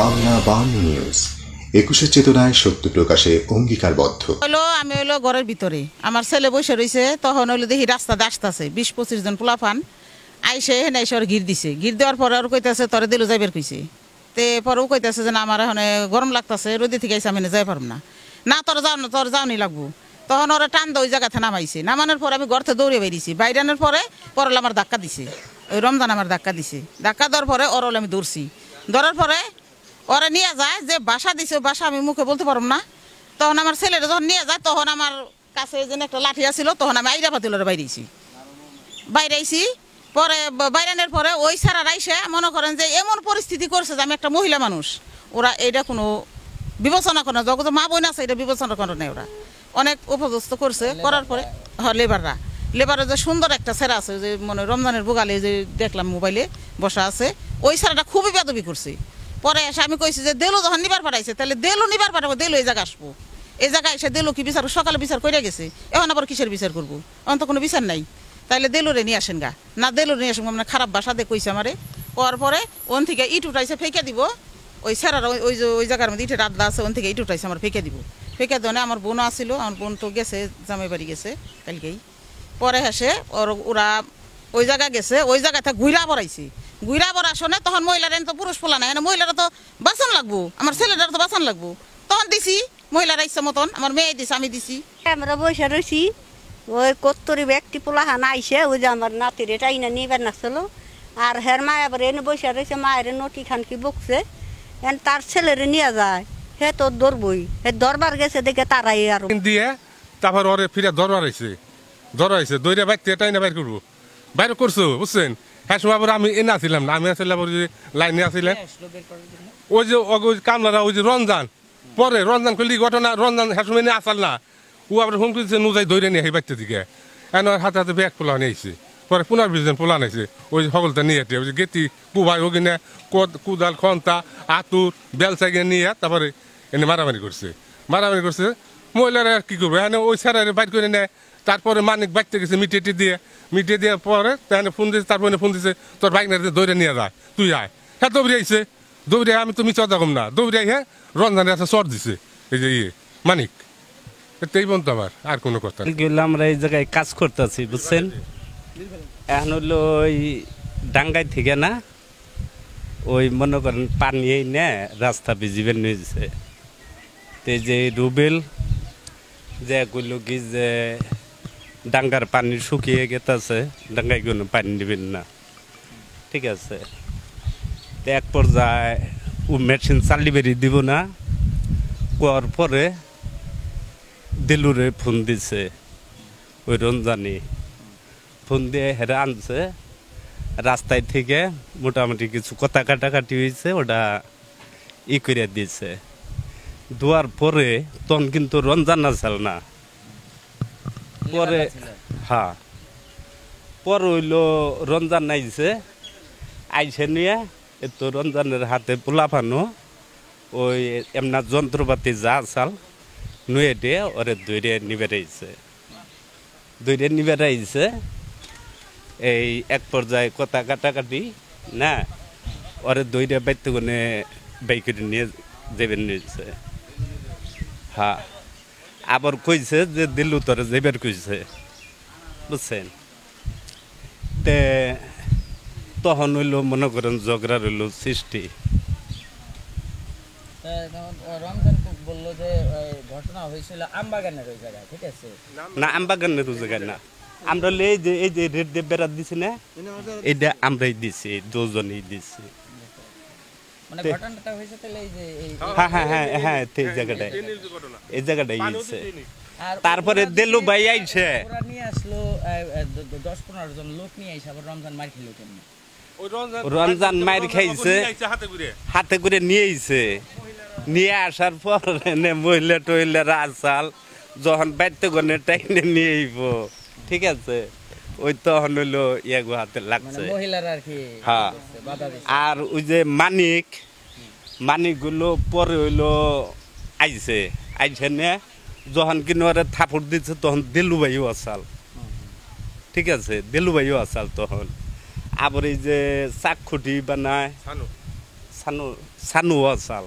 Bangla Bangla news ২১ চেতনায় সত্য প্রকাশে অঙ্গীকারবদ্ধ। আমি হলো ঘরের ভিতরে আমার ছেলে বসে রয়েছে, তখন হলো দেখি রাস্তা আসতেছে ২০-২৫ জন পোলাপান আইসে হেন আইসে ওর ঘির দিছে। ঘির দেওয়ার পরে ওর কইতেছে তোরে দিল যাইবার কইছে। তে পরেও কইতেছে যে না আমার এখন গরম লাগতেছে, রোদে থেকে আইসে আমি যাই পারব না, না তোর যাও না, তোর যাওনি লাগবো। তখন ওরা টান ওই জায়গাতে নামাইছে। নামানোর পরে আমি ঘর থেকে দৌড়ে বেরিয়েছি। বাইরানোর পরে পরলে আমার ধাক্কা দিছে, ওই রমজান আমার ধাক্কা দিছে। ধাক্কা দেওয়ার পরে ওরলে আমি দৌড়ছি। ধরার পরে ওরা নিয়ে যায়, যে বাসা দিছে ওই বাসা আমি মুখে বলতে পারব না। তখন আমার ছেলেরা যখন নিয়ে যায়, তখন আমার কাছে যেন একটা লাঠি আছিল, তখন আমি আইরা পাতিলের বাইরে আইছি। পরে বাইরানোর পরে ওই সারা রাইসে মনে করেন যে এমন পরিস্থিতি করছে যে আমি একটা মহিলা মানুষ, ওরা এইটা কোনো বিবেচনা করে না। যখন মা বোন আছে এটা বিবেচনা করে না, ওরা অনেক উপযস্ত করছে। করার পরে লেবারের যে সুন্দর একটা ছেড়া আছে, যে মনে রমজানের বুগালে যে দেখলাম মোবাইলে বসা আছে, ওই ছেড়াটা খুবই বেদবি করছে। পরে এসে আমি কইছি যে দেলু যখন নিবার পাঠাইছে, তাহলে দেলু নিবার পাঠাবো, দেলু এই জায়গা আসবো। এই জায়গায় এসে দেলু কি বিচার, সকালে বিচার করে গেছে, এখন আবার কিসের বিচার করবো? এখন তো কোনো বিচার নাই। তাইলে দেলুরে নিয়ে আসেন গা, না দেলুরে নিয়ে আসেন, মানে খারাপ বাসা দিয়ে কইছে আমারে। করার পরে ওন থেকে ইট উঠাইছে, ফেঁকে দিব ওই ছেড়ার ওই যে ওই জায়গার মধ্যে ইটের আড্ডা আছে, ওন থেকে ইট উঠাইছে আমার ফেঁকে দিব। ফেঁকে দেওয়া আমার বোনও আসছিল, আমার বোন তো গেছে জামাই বাড়ি গেছে কালকেই। পরে হেসে ওরা ওই জায়গায় গেছে, ওই জায়গাতে ঘুরা বড়াইছি। ঘুরা বড়া শোনে তখন মহিলারা তো পুরুষ পোলা নাই, মহিলারা তো বাঁচান লাগবো, আমার ছেলেরা তো বাঁচান লাগবো। তখন দিছি মহিলারা ইচ্ছা মতন, আমার মেয়ে দিছে, আমি দিছি। আমরা বসে রয়েছি, ওই কত্তরি ব্যক্তি পোলাহান আইসে, ওই যে আমার নাতির এটাই না নিবার নাছিল। আর হের মা আবার এনে বসে রয়েছে, মায়ের নটি খান কি বকছে, এন তার ছেলেরে নিয়ে যায়, হে তো ধরবই, হে দরবার গেছে দেখে তারাই আর দিয়ে তারপর ওরে ফিরে ধরাইছে দইরা বাইতে এটাই না বাইর করবো, বাইর করছো বুঝছেন। হ্যাঁ সময় আমি এনে আসছিলাম না, আমি আসলে লাইনে আসছিলাম। ওই যে কামলারা ওই যে রমজান পরে রমজান করলি ঘটনা, রমজান হ্যাঁ সময় নিয়ে আসাল না, ও আবার হুমকি দিচ্ছে নুজাই ধরে নিয়ে এই বাইতে দিকে এন হাতে হাতে ব্যাগ পোলা নিয়েছে। পরে পুনর্বিজন পোলা নিয়েছে, ওই সকলটা নিয়ে ওই যে গেতি কুবাই ওখানে কুদাল খন্তা আতুর বেলচাইগে নিয়ে তারপরে এনে মারামারি করছে। মহিলারা কি করবে, হ্যাঁ ওই স্যারের বাইর করে নেয়। তারপরে মানিক বাইতে গেছে মিটিয়ে দিয়ে পরে ফোন দিয়েছে, তারপরে ফোন দিয়েছে তোর বাইক নিয়ে দৌড়ে নিয়ে যায়, তুই আয়। হ্যাঁ দৌড়ে আইছে, দৌড়ে আমি তো মিছা দেখম না, দৌড়ে হ্যাঁ রমজানের কাছে চর দিছে এই যে মানিক। এটাই বলতো আমার, আর কোনো কথা আমরা এই জায়গায় কাজ করতেছি বুঝছেন। এখন হলো ওই ডাঙ্গাই থেকে না, ওই মনে করেন পানি নে রাস্তা ভিজিবেন নিয়েছে। তো যে রুবেল যে কইল কি যে ডাঙ্গার পানি শুকিয়ে গেতেছে, ডাঙ্গায় কোনো পানি নেবেন না, ঠিক আছে। তো এক পর্যায়ে ও মেশিন চালি বেরিয়ে দিব না, কোয়ার পরে দিলুরে ফোন দিছে, ওই রমজানি ফোন দিয়ে হেরে আনছে রাস্তায় থেকে। মোটামুটি কিছু কথা কাটাকাটি হয়েছে, ওটা করে দিয়েছে। দেওয়ার পরে তখন কিন্তু রমজান আসল না, পরে হ্যাঁ পরে হইলো রমজান আইসে নিয়ে তো রমজানের হাতে পোলাফানো ওই এমনা যন্ত্রপাতি যা আসাল নুয়ে দিয়ে ওরে দৈরে নিবে রাইছে। এই এক পর্যায়ে কথা কাটাকাটি না, ওরে দৈরে বাইতে কোনে বাইকে নিয়ে যাবেন নিয়েছে। হ্যাঁ আবার কইছে যে দিল্লু তোরে যাইবার কইছে বুঝছেন। তে তখন হইল মনে করেন ঝগড়া রইল সৃষ্টি। বললো যে ঘটনা হয়েছিল আমবাগানের ওই জায়গায়, ঠিক আছে না? আমবাগানের ওই জায়গায় না, আমরা এই যে রেড দিয়ে বেড়া দিছি না, এইটা আমরাই দিছি, দুজনেই দিছি। মানে ঘটনাটা হয়েছে তাহলে এই যে হ্যাঁ এই জায়গাটাই হয়েছে। তারপরে দেলু ভাই আইছে, ওরা নিয়ে আসলো 10-15 জন লোক নিয়ে আইছে, আবার রমজান মার খেলো কেন? রমজান মার খাইছে, হাতে করে নিয়ে আইছে। নিয়ে আসার পর মহিলা টহিলারা আসাল যখন বাইতে গনে টাইনে নিয়ে আইব, ঠিক আছে, ওই তখন হইলো ইয়াগো হাতে লাগছে। হ্যাঁ আর ওই যে মানিকগুলো পরে হইলো আইছে নে, যখন কিনে থাপড় দিচ্ছে তখন দেলু ভাইও আসাল, ঠিক আছে, দেলু ভাইও আসাল। তখন আবার এই যে চাকখুটি বানায় সানুয়া চাল